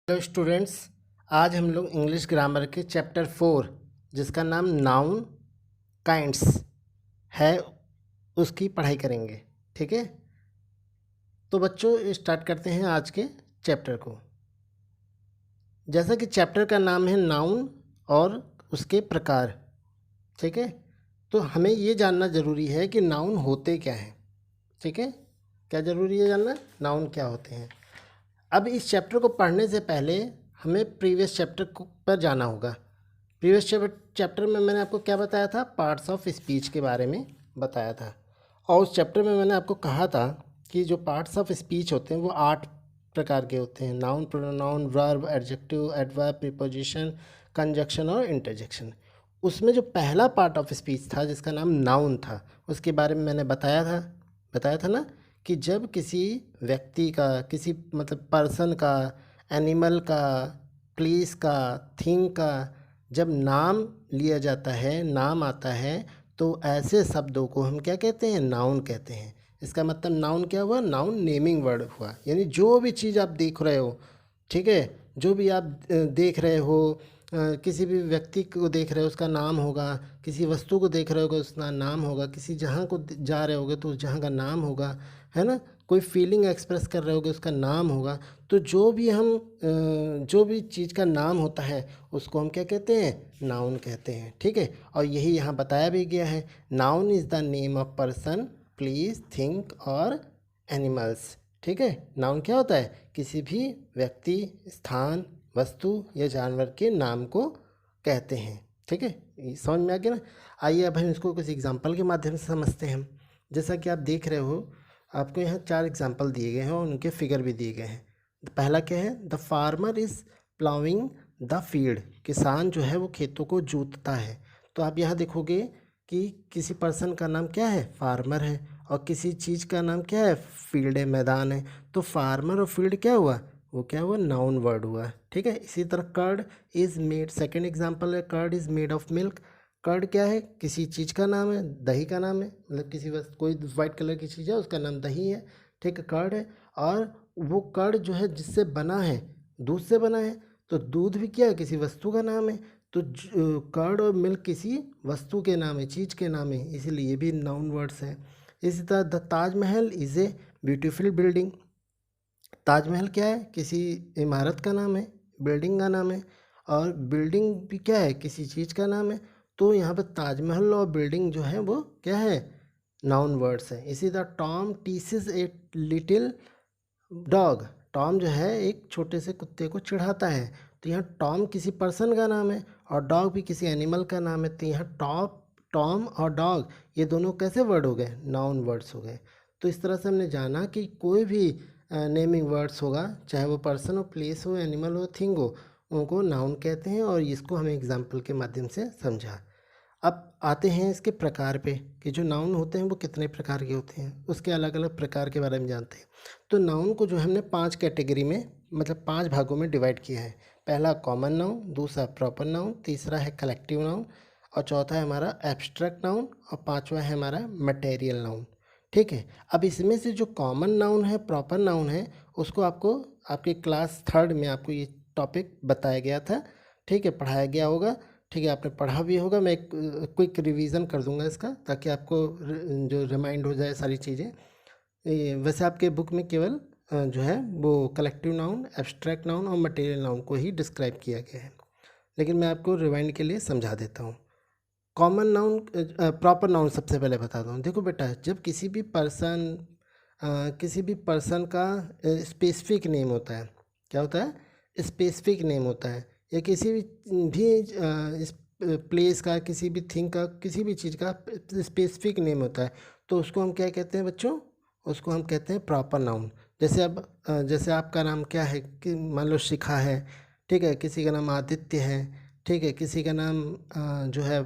Hello students, आज हम लोग इंग्लिश ग्रामर के चैप्टर 4 जिसका नाम नाउन काइंड्स है उसकी पढ़ाई करेंगे। ठीक है, तो बच्चों स्टार्ट करते हैं आज के चैप्टर को। जैसा कि चैप्टर का नाम है नाउन और उसके प्रकार। ठीक है, तो हमें ये जानना ज़रूरी है कि नाउन होते क्या हैं। ठीक है, क्या ज़रूरी है जानना, नाउन क्या होते हैं। अब इस चैप्टर को पढ़ने से पहले हमें प्रीवियस चैप्टर पर जाना होगा। प्रीवियस चैप्टर में मैंने आपको क्या बताया था, पार्ट्स ऑफ स्पीच के बारे में बताया था। और उस चैप्टर में मैंने आपको कहा था कि जो पार्ट्स ऑफ स्पीच होते हैं वो 8 प्रकार के होते हैं। Noun, pronoun, verb, adjective, adverb, preposition, conjunction और इंटरजेक्शन। उसमें जो पहला पार्ट ऑफ स्पीच था जिसका नाम नाउन था, उसके बारे में मैंने बताया था ना कि जब किसी व्यक्ति का, किसी मतलब पर्सन का, एनिमल का, प्लेस का, थिंग का जब नाम लिया जाता है, नाम आता है, तो ऐसे शब्दों को हम क्या कहते हैं, नाउन कहते हैं। इसका मतलब नाउन क्या हुआ, नाउन नेमिंग वर्ड हुआ। यानी जो भी चीज़ आप देख रहे हो, ठीक है, जो भी आप देख रहे हो, किसी भी व्यक्ति को देख रहे हो उसका नाम होगा, किसी वस्तु को देख रहे होगे उसका नाम होगा, किसी जहाँ को जा रहे होगे तो उस जहाँ का नाम होगा, है ना। कोई फीलिंग एक्सप्रेस कर रहे होगे उसका नाम होगा। तो जो भी चीज़ का नाम होता है उसको हम क्या कहते हैं, नाउन कहते हैं। ठीक है, और यही यहाँ बताया भी गया है, noun is the name of person, place, thing और एनिमल्स। ठीक है, नाउन क्या होता है, किसी भी व्यक्ति, स्थान, वस्तु या जानवर के नाम को कहते हैं। ठीक है, ये समझ में आ गया ना। आइए अब हम इसको कुछ एग्जांपल के माध्यम से समझते हैं। जैसा कि आप देख रहे हो, आपको यहाँ 4 एग्जांपल दिए गए हैं और उनके फिगर भी दिए गए हैं। पहला क्या है, the farmer is ploughing the field. किसान जो है वो खेतों को जोतता है। तो आप यहाँ देखोगे कि किसी पर्सन का नाम क्या है, फार्मर है, और किसी चीज़ का नाम क्या है, फील्ड है, मैदान है। तो फार्मर और फील्ड क्या हुआ, वो क्या हुआ, नाउन वर्ड हुआ। ठीक है, इसी तरह curd is made, second example है, curd is made of milk. Curd क्या है, किसी चीज़ का नाम है, दही का नाम है, मतलब किसी वस्तु, कोई वाइट कलर की चीज़ है उसका नाम दही है। ठीक है, कर्ड है। और वो कर्ड जो है जिससे बना है, दूध से बना है, तो दूध भी क्या है, किसी वस्तु का नाम है। तो कर्ड और मिल्क किसी वस्तु के नाम है, चीज़ के नाम है, इसीलिए ये भी नाउन वर्ड्स हैं। इसी तरह the Taj Mahal is a beautiful building. Taj Mahal क्या है, किसी इमारत का नाम है, बिल्डिंग का नाम है। और बिल्डिंग भी क्या है, किसी चीज़ का नाम है। तो यहाँ पर ताजमहल और बिल्डिंग जो है वो क्या है, नाउन वर्ड्स है। इसी तरह Tom teases a little dog. Tom जो है एक छोटे से कुत्ते को चिढ़ाता है। तो यहाँ टॉम किसी पर्सन का नाम है और डॉग भी किसी एनिमल का नाम है। तो यहाँ टॉम और डॉग ये दोनों कैसे वर्ड हो गए, नाउन वर्ड्स हो गए। तो इस तरह से हमने जाना कि कोई भी नेमिंग वर्ड्स होगा, चाहे वो पर्सन हो, प्लेस हो, एनिमल हो, थिंग हो, उनको नाउन कहते हैं। और इसको हमें एग्जाम्पल के माध्यम से समझा। अब आते हैं इसके प्रकार पे कि जो नाउन होते हैं वो कितने प्रकार के होते हैं, उसके अलग अलग प्रकार के बारे में जानते हैं। तो नाउन को जो हमने 5 कैटेगरी में, मतलब 5 भागों में डिवाइड किया है। पहला कॉमन नाउन, दूसरा प्रॉपर नाउन, तीसरा है कलेक्टिव नाउन, और चौथा है हमारा एब्स्ट्रैक्ट नाउन, और पांचवा है हमारा मटेरियल नाउन। ठीक है, अब इसमें से जो कॉमन नाउन है, प्रॉपर नाउन है, उसको आपको आपके क्लास 3rd में आपको ये टॉपिक बताया गया था। ठीक है, पढ़ाया गया होगा। ठीक है, आपने पढ़ा भी होगा। मैं एक क्विक रिवीजन कर दूंगा इसका, ताकि आपको जो रिमाइंड हो जाए सारी चीज़ें। वैसे आपके बुक में केवल जो है वो कलेक्टिव नाउन, एब्स्ट्रैक्ट नाउन और मटेरियल नाउन को ही डिस्क्राइब किया गया है, लेकिन मैं आपको रिवाइंड के लिए समझा देता हूँ। कॉमन नाउन, प्रॉपर नाउन सबसे पहले बताता हूँ। देखो बेटा, जब किसी भी पर्सन का स्पेसिफिक नेम होता है, क्या होता है, स्पेसिफिक नेम होता है, या किसी भी इस प्लेस का, किसी भी थिंग का, किसी भी चीज़ का स्पेसिफिक नेम होता है, तो उसको हम क्या कहते हैं बच्चों, उसको हम कहते हैं प्रॉपर नाउन। जैसे अब जैसे आपका नाम क्या है, कि मान लो शिखा है, ठीक है, किसी का नाम आदित्य है, ठीक है, किसी का नाम जो है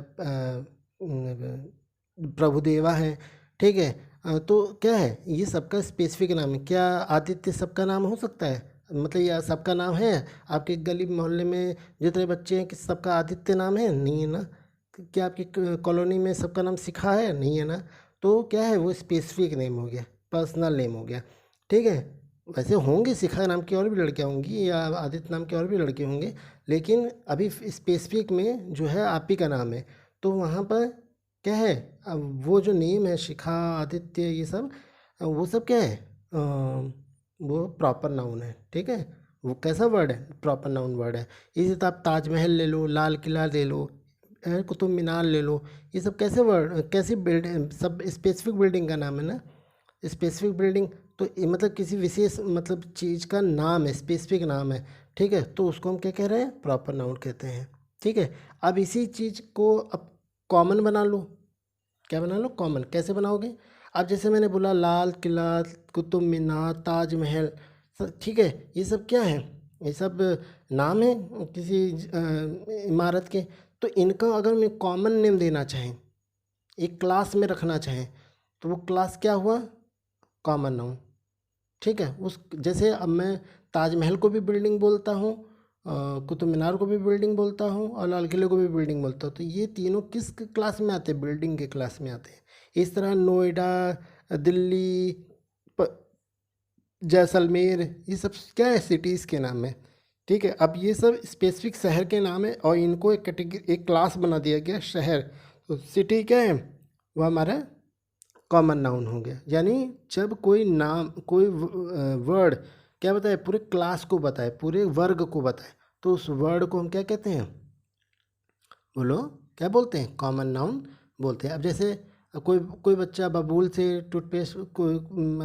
प्रभुदेवा है। ठीक है, तो क्या है, ये सबका स्पेसिफिक नाम है। क्या आदित्य सबका नाम हो सकता है, मतलब यह सबका नाम है? आपके गली मोहल्ले में जितने बच्चे हैं कि सबका आदित्य नाम है, नहीं है ना। क्या आपकी कॉलोनी में सबका नाम शिखा है, नहीं है ना। तो क्या है, वो स्पेसिफिक नेम हो गया, पर्सनल नेम हो गया। ठीक है, वैसे होंगे, शिखा नाम की और भी लड़कियां होंगी या आदित्य नाम के और भी लड़के होंगे, लेकिन अभी स्पेसिफिक में जो है आप ही का नाम है। तो वहाँ पर क्या है, अब वो जो नेम है शिखा, आदित्य, ये सब वो सब क्या है, वो प्रॉपर नाउन है, ठीक है। वो कैसा वर्ड है, प्रॉपर नाउन वर्ड है। इसी तरह आप ताजमहल ले लो, लाल किला ले लो, कुतुब मीनार ले लो, ये सब कैसे वर्ड, कैसी बिल्डिंग, सब स्पेसिफिक बिल्डिंग का नाम है ना। स्पेसिफिक बिल्डिंग तो ये मतलब किसी विशेष मतलब चीज़ का नाम है, स्पेसिफिक नाम है, ठीक है। तो उसको हम क्या कह रहे हैं, प्रॉपर नाउन कहते हैं, ठीक है। अब इसी चीज़ को अब कॉमन बना लो। क्या बना लो, कॉमन। कैसे बनाओगे, अब जैसे मैंने बोला लाल किला, कुतुब मीनार, ताजमहल, ठीक है, ये सब क्या है, ये सब नाम है किसी इमारत के। तो इनका अगर मैं कॉमन नेम देना चाहें, एक क्लास में रखना चाहें, तो वो क्लास क्या हुआ, कॉमन नाउन, ठीक है। उस जैसे अब मैं ताजमहल को भी बिल्डिंग बोलता हूँ, कुतुब मीनार को भी बिल्डिंग बोलता हूँ, और लाल किले को भी बिल्डिंग बोलता हूँ, तो ये तीनों किस क्लास में आते हैं, बिल्डिंग के क्लास में आते हैं। इस तरह नोएडा, दिल्ली, जैसलमेर, ये सब क्या है, सिटीज़ के नाम है, ठीक है। अब ये सब स्पेसिफिक शहर के नाम है और इनको एक कैटेगरी, एक क्लास बना दिया गया शहर। तो सिटी क्या है, वो हमारा कॉमन नाउन हो गया। यानी जब कोई नाम, कोई वर्ड क्या बताए, पूरे क्लास को बताए, पूरे वर्ग को बताए, तो उस वर्ड को हम क्या कहते हैं, बोलो, क्या बोलते हैं, कॉमन नाउन बोलते हैं। अब जैसे कोई कोई बच्चा बबूल से टूथपेस्ट कोई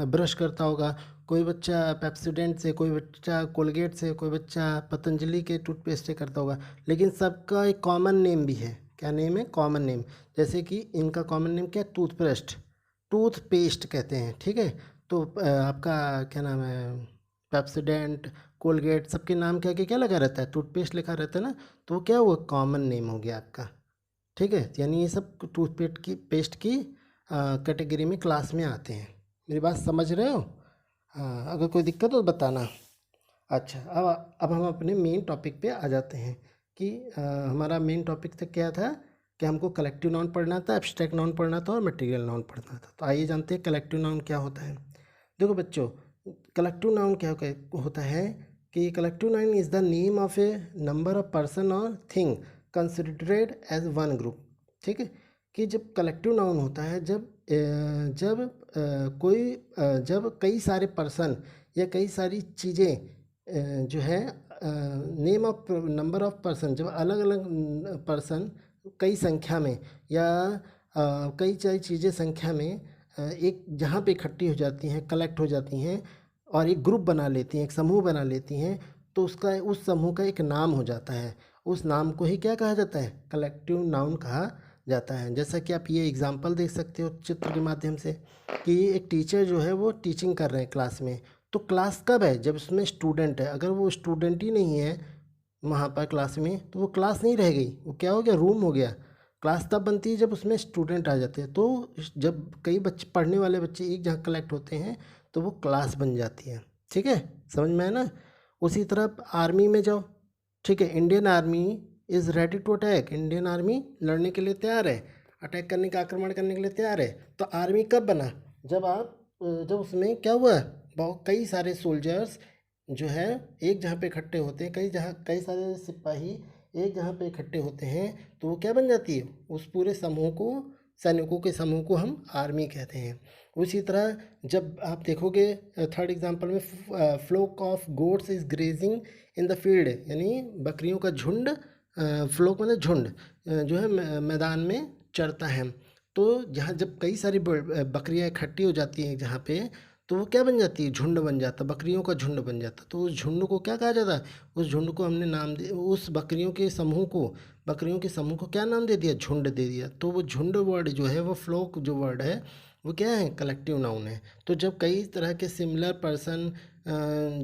ब्रश करता होगा, कोई बच्चा पेप्सोडेंट से, कोई बच्चा कोलगेट से, कोई बच्चा पतंजलि के टूथपेस्ट से करता होगा, लेकिन सबका एक कॉमन नेम भी है। क्या नेम है, कॉमन नेम। जैसे कि इनका कॉमन नेम क्या है, टूथपेस्ट, टूथपेस्ट कहते हैं, ठीक है। तो आपका क्या नाम है, पेप्सोडेंट, कोलगेट, सबके नाम के आगे क्या लगा रहता है, टूथपेस्ट लिखा रहता है ना। तो वो क्या हुआ, कॉमन नेम हो गया आपका, ठीक है। यानी ये सब टूथपेस्ट की कैटेगरी में, क्लास में आते हैं। मेरी बात समझ रहे हो, हाँ। अगर कोई दिक्कत हो तो बताना। अच्छा, अब हम अपने मेन टॉपिक पे आ जाते हैं कि हमारा मेन टॉपिक तक क्या था, कि हमको कलेक्टिव नाउन पढ़ना था, एब्स्ट्रैक्ट नाउन पढ़ना था और मटेरियल नाउन पढ़ना था। तो आइए जानते हैं कलेक्टिव नाउन क्या होता है। देखो बच्चों, कलेक्टिव नाउन क्या होता है कि collective noun is the name of a number of person और thing considered as one group, ठीक है। कि जब कलेक्टिव नाउन होता है, जब जब कई सारे पर्सन या कई सारी चीज़ें जो है, name of number of person, जब अलग अलग पर्सन कई संख्या में या कई सारी चीज़ें संख्या में एक जहाँ पे इकट्ठी हो जाती हैं, कलेक्ट हो जाती हैं और एक ग्रुप बना लेती हैं, एक समूह बना लेती हैं, तो उसका, उस समूह का एक नाम हो जाता है। उस नाम को ही क्या कहा जाता है, कलेक्टिव नाउन कहा जाता है। जैसा कि आप ये एग्जांपल देख सकते हो चित्र के माध्यम से, कि एक टीचर जो है वो टीचिंग कर रहे हैं क्लास में। तो क्लास कब है, जब उसमें स्टूडेंट है। अगर वो स्टूडेंट ही नहीं है वहाँ पर क्लास में, तो वो क्लास नहीं रह गई, वो क्या हो गया, रूम हो गया। क्लास तब बनती है जब उसमें स्टूडेंट आ जाते हैं। तो जब कई बच्चे, पढ़ने वाले बच्चे एक जगह कलेक्ट होते हैं, तो वो क्लास बन जाती है, ठीक है। समझ में है ना। उसी तरह आर्मी में जाओ, ठीक है। Indian army is ready to attack, Indian army लड़ने के लिए तैयार है, अटैक करने का, आक्रमण करने के लिए तैयार है। तो आर्मी कब बना, जब उसमें क्या हुआ, बहुत कई सारे सोल्जर्स जो है एक जगह पे इकट्ठे होते हैं, कई सारे सिपाही एक जगह पे इकट्ठे होते हैं, तो वो क्या बन जाती है, उस पूरे समूह को, सैनिकों के समूह को हम आर्मी कहते हैं। उसी तरह जब आप देखोगे थर्ड एग्जांपल में, fluke of goats is grazing in the field, यानी बकरियों का झुंड, फ्लोक मतलब झुंड, जो है मैदान में चरता है। तो जहाँ जब कई सारी बकरियाँ इकट्ठी हो जाती हैं जहाँ पे, तो वो क्या बन जाती है, झुंड बन जाता, बकरियों का झुंड बन जाता। तो उस झुंड को क्या कहा जाता है, उस झुंड को हमने नाम दे, उस बकरियों के समूह को क्या नाम दे दिया, झुंड दे दिया। तो वो झुंड वर्ड जो है, वो फ्लोक जो वर्ड है, वो क्या है, कलेक्टिव नाउन है। तो जब कई तरह के सिमिलर पर्सन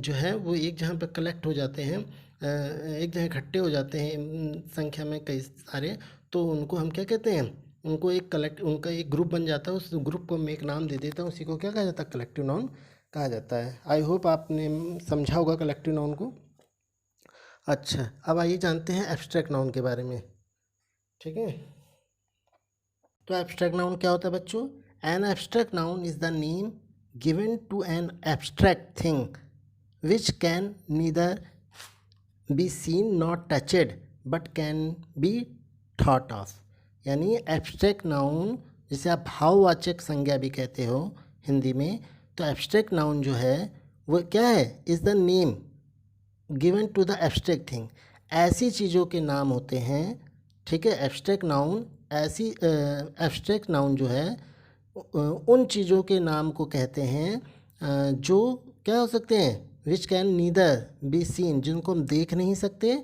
जो है वो एक जगह पर कलेक्ट हो जाते हैं, एक जगह इकट्ठे हो जाते हैं संख्या में कई सारे, तो उनको हम क्या कहते हैं, उनका एक ग्रुप बन जाता है। उस ग्रुप को मैं एक नाम दे देता हूँ, उसी को क्या कहा जाता है, कलेक्टिव नाउन कहा जाता है। आई होप आपने समझा होगा कलेक्टिव नाउन को। अच्छा, अब आइए जानते हैं एब्स्ट्रैक्ट नाउन के बारे में, ठीक है। तो एब्स्ट्रैक्ट नाउन क्या होता है बच्चों, an abstract noun is the name given to an abstract thing which can neither be seen not touched but can be thought of. यानी एब्स्ट्रैक्ट नाउन जिसे आप भाववाचक संज्ञा भी कहते हो हिंदी में, तो एब्स्ट्रैक्ट नाउन जो है वो क्या है, is the name given to the abstract thing. ऐसी चीज़ों के नाम होते हैं, ठीक है। एब्स्ट्रैक्ट नाउन ऐसी एब्स्ट्रैक्ट नाउन जो है उन चीज़ों के नाम को कहते हैं जो क्या हो सकते हैं, विच कैन नीदर बी सीन, जिनको हम देख नहीं सकते,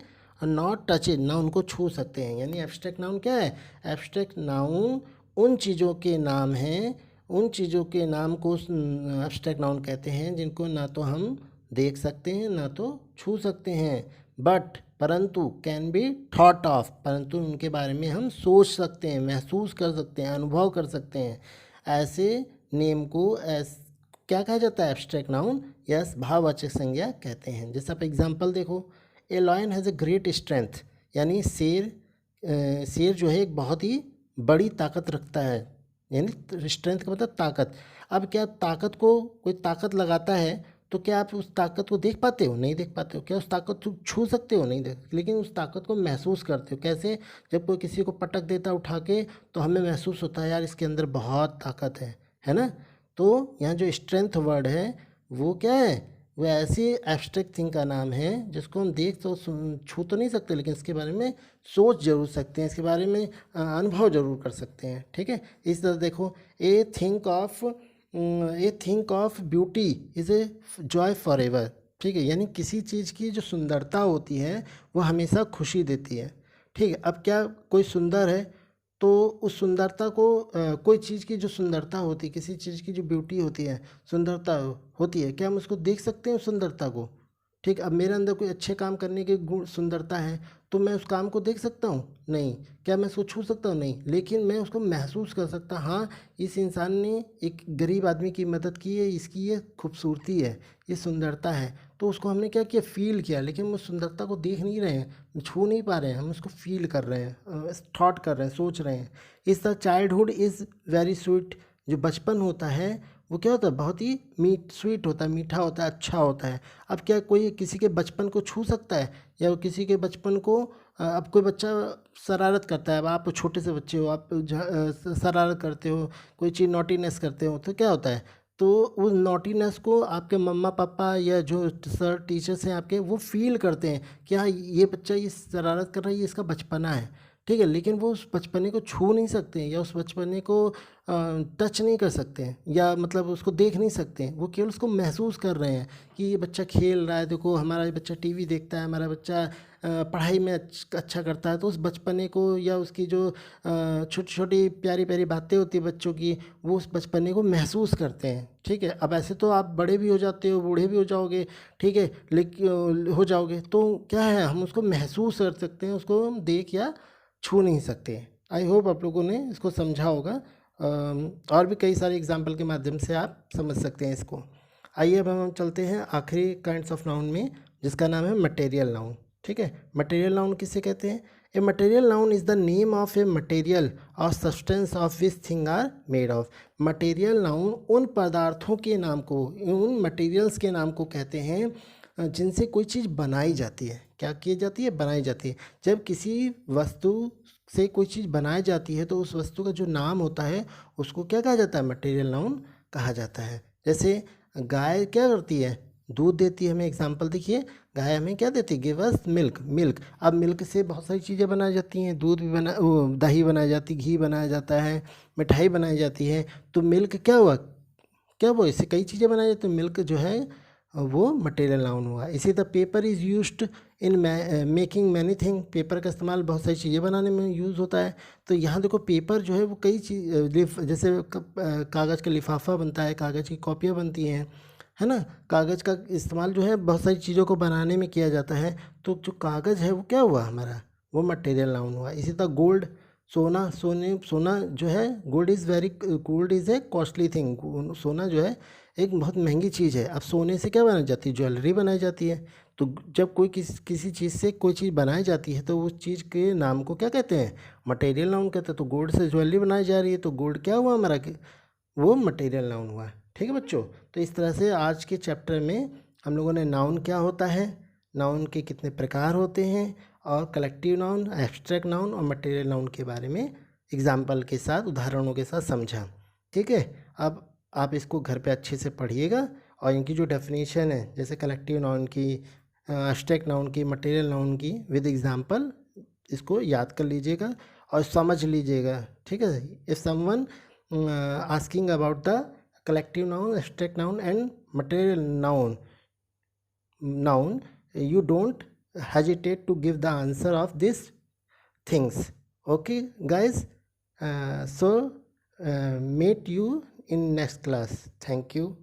और नॉट टच इट, ना उनको छू सकते हैं। यानी एब्स्ट्रैक्ट नाउन क्या है, एब्स्ट्रैक्ट नाउन उन चीज़ों के नाम हैं, उन चीज़ों के नाम को एब्स्ट्रैक्ट नाउन कहते हैं जिनको ना तो हम देख सकते हैं ना तो छू सकते हैं, बट परंतु कैन बी थॉट ऑफ, परंतु उनके बारे में हम सोच सकते हैं, महसूस कर सकते हैं, अनुभव कर सकते हैं। ऐसे नेम को क्या कहा जाता है, एब्स्ट्रैक्ट नाउन, यस, भाववाचक संज्ञा कहते हैं। जैसे आप एग्जांपल देखो, a lion has a great strength, यानी शेर जो है एक बहुत ही बड़ी ताकत रखता है, यानी स्ट्रेंथ का मतलब ताकत। अब क्या ताकत को कोई ताकत लगाता है तो क्या आप उस ताकत को देख पाते हो, नहीं देख पाते हो। क्या उस ताकत को छू सकते हो, नहीं देख, लेकिन उस ताकत को महसूस करते हो। कैसे, जब कोई किसी को पटक देता उठा के तो हमें महसूस होता है यार इसके अंदर बहुत ताकत है ना। तो यहाँ जो स्ट्रेंथ वर्ड है वो क्या है, वो ऐसी एब्स्ट्रैक्ट थिंग का नाम है जिसको हम देख तो छू तो नहीं सकते, लेकिन इसके बारे में सोच जरूर सकते हैं, इसके बारे में अनुभव जरूर कर सकते हैं, ठीक है। इस तरह देखो, a thing of beauty is a joy for ever, ठीक है। यानी किसी चीज़ की जो सुंदरता होती है वो हमेशा खुशी देती है, ठीक है। अब क्या कोई सुंदर है तो उस सुंदरता को कोई चीज़ की जो सुंदरता होती है, किसी चीज़ की जो ब्यूटी होती है, सुंदरता होती है, क्या हम उसको देख सकते हैं उस सुंदरता को, ठीक। अब मेरे अंदर कोई अच्छे काम करने की गुण सुंदरता है तो मैं उस काम को देख सकता हूँ, नहीं। क्या मैं उसको छू सकता हूँ, नहीं, लेकिन मैं उसको महसूस कर सकता, हाँ इस इंसान ने एक गरीब आदमी की मदद की है, इसकी ये खूबसूरती है, ये सुंदरता है, तो उसको हमने क्या किया, फील किया। लेकिन हम उस सुंदरता को देख नहीं रहे हैं, छू नहीं पा रहे हैं, हम उसको फील कर रहे हैं, थॉट कर रहे हैं, सोच रहे हैं। इस तरह चाइल्डहुड इज़ वेरी स्वीट, जो बचपन होता है वो क्या होता है, बहुत ही स्वीट होता है, मीठा होता है, अच्छा होता है। अब क्या कोई किसी के बचपन को छू सकता है, या किसी के बचपन को अब कोई बच्चा शरारत करता है, अब आप छोटे से बच्चे हो, आप शरारत करते हो, कोई चीज़ नॉटीनेस करते हो, तो क्या होता है, तो उस नॉटीनेस को आपके मम्मा पापा या जो सर टीचर्स हैं आपके, वो फील करते हैं कि हाँ ये बच्चा ये शरारत कर रहा है, ये इसका बचपना है, ठीक है। लेकिन वो उस बचपने को छू नहीं सकते हैं, या उस बचपने को टच नहीं कर सकते हैं, या मतलब उसको देख नहीं सकते हैं। वो केवल उसको महसूस कर रहे हैं कि ये बच्चा खेल रहा है, देखो हमारा ये बच्चा टीवी देखता है, हमारा बच्चा पढ़ाई में अच्छा करता है। तो उस बचपने को, या उसकी जो छोटी छोटी प्यारी प्यारी बातें होती है बच्चों की, वो उस बचपने को महसूस करते हैं, ठीक है। अब ऐसे तो आप बड़े भी हो जाते हो, बूढ़े भी हो जाओगे, ठीक है, लेकिन हो जाओगे तो क्या है, हम उसको महसूस कर सकते हैं, उसको हम देख या छू नहीं सकते। आई होप आप लोगों ने इसको समझा होगा। और भी कई सारे एग्जाम्पल के माध्यम से आप समझ सकते हैं इसको। आइए अब हम चलते हैं आखिरी काइंड्स ऑफ नाउन में, जिसका नाम है मटेरियल नाउन, ठीक है। मटेरियल नाउन किसे कहते हैं, a material noun is the name of a material और substance of which thing are made of. Material noun उन पदार्थों के नाम को, उन मटेरियल्स के नाम को कहते हैं जिनसे कोई चीज़ बनाई जाती है। क्या की जाती है, बनाई जाती है। जब किसी वस्तु से कोई चीज़ बनाई जाती है तो उस वस्तु का जो नाम होता है उसको क्या कहा जाता है, मटेरियल नाउन कहा जाता है। जैसे गाय क्या करती है, दूध देती है हमें। एग्जांपल देखिए, गाय हमें क्या देती है, गिव अस मिल्क। मिल्क, अब मिल्क से बहुत सारी चीज़ें बनाई जाती हैं, दूध भी दही बनाई जाती, घी बनाया जाता है, मिठाई बनाई जाती है। तो मिल्क क्या हुआ, क्या वो, इससे कई चीज़ें बनाई जाती हैं। मिल्क जो है वो मटेरियल नाउन हुआ। इसी तरह paper is used in making many thing. Paper का इस्तेमाल बहुत सारी चीज़ें बनाने में यूज़ होता है। तो यहाँ देखो पेपर जो है वो कई चीज़, जैसे कागज़ का लिफाफा बनता है, कागज़ की कॉपियाँ बनती हैं, है ना। कागज़ का इस्तेमाल जो है बहुत सारी चीज़ों को बनाने में किया जाता है। तो जो कागज़ है वो क्या हुआ हमारा, वो मटेरियल नाउन हुआ। इसी तरह गोल्ड, सोना जो है, gold is a costly thing. सोना जो है एक बहुत महंगी चीज़ है। अब सोने से क्या बनाई जाती है, ज्वेलरी बनाई जाती है। तो जब कोई किसी चीज़ से कोई चीज़ बनाई जाती है तो उस चीज़ के नाम को क्या कहते हैं, मटेरियल नाउन कहते हैं। तो गोल्ड से ज्वेलरी बनाई जा रही है तो गोल्ड क्या हुआ हमारा, वो मटेरियल नाउन हुआ, ठीक है बच्चों। तो इस तरह से आज के चैप्टर में हम लोगों ने नाउन क्या होता है, नाउन के कितने प्रकार होते हैं, और कलेक्टिव नाउन, एब्स्ट्रैक्ट नाउन और मटेरियल नाउन के बारे में एग्जाम्पल के साथ, उदाहरणों के साथ समझा। ठीक है, अब आप इसको घर पे अच्छे से पढ़िएगा और इनकी जो डेफिनेशन है, जैसे कलेक्टिव नाउन की, एब्स्ट्रैक्ट नाउन की, मटेरियल नाउन की, विद एग्जाम्पल, इसको याद कर लीजिएगा और समझ लीजिएगा। ठीक है, if someone asking about the collective noun, abstract noun and material noun, you don't hesitate to give the answer of these things. Okay guys, so meet you in next class. Thank you.